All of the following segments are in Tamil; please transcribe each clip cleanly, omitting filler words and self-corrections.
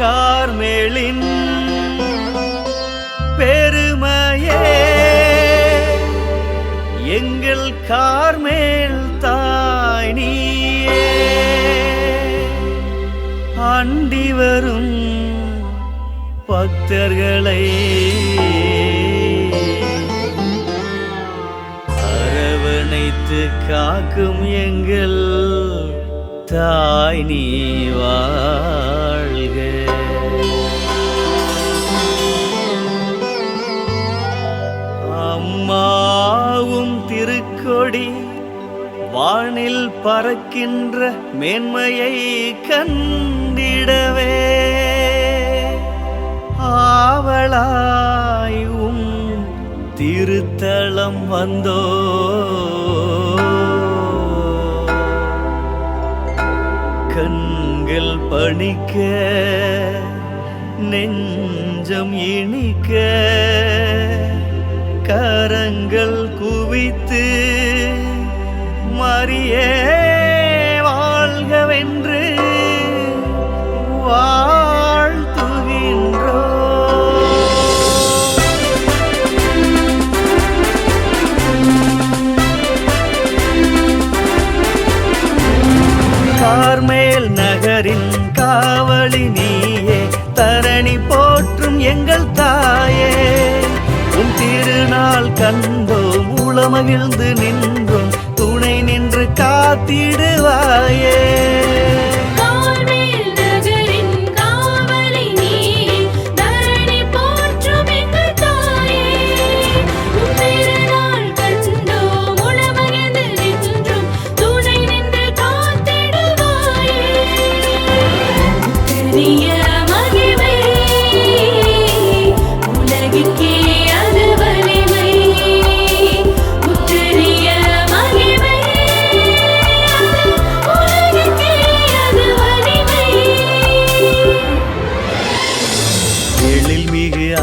கார்மேலின் பெருமையே எங்கள் கார்மேல் தாய் நீயே அண்டி வரும் பக்தர்களை அரவணைத்து காக்கும் எங்கள் தாய் நீ வாழ்க. அம்மாவும் திருக்கொடி வானில் பறக்கின்ற மேன்மையை கண்டிடவே ஆவலாயும் திருத்தலம் வந்தோ கண்கள் பணிக்க நெஞ்சம் இனிக்க கரங்கள் குவித்து மரியே வாழ்கவென்று வாழ்த்துகின்றோ. கார்மேல் நகரின் காவலி நீயே தரணி போற்றும் எங்கள் தாயே உன் திருநாள் கண்டோம் உளமகிழ்ந்து நின்றோம் துணை நின்று காத்திடுவாயே.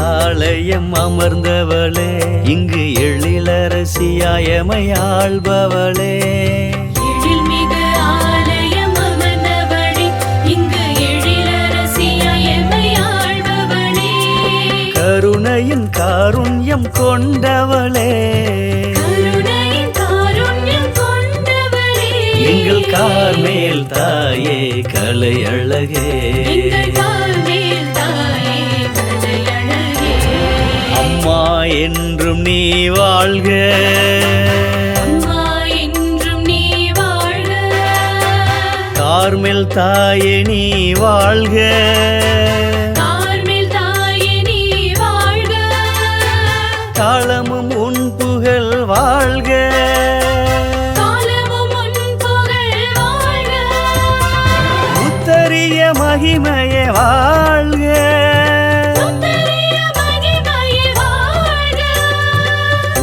ஆலயம் அமர்ந்தவளே இங்கு எழிலரசியாயமையாள்பவளே எழில்மிகு ஆலயம் அமர்ந்தவளே இங்கு எழிலரசியாயமையாள்பவளே கருணையின் காருண்யம் கொண்டவளே கருணையின் காருண்யம் கொண்டவளே எங்கள் கார்மேல் தாயே கலை அழகே அம்மா என்றும் நீ வாழ்க அம்மா என்றும் நீ வாழ்க கார்மேல் தாயே நீ வாழ்க கார்மேல் தாயே நீ வாழ்க காலமும் உன் புகழ் வாழ்க காலமும் உன் புகழ் வாழ்க உத்தரிய மகிமையே வாழ்க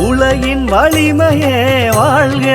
உலகின் வலிமையே வாழ்க.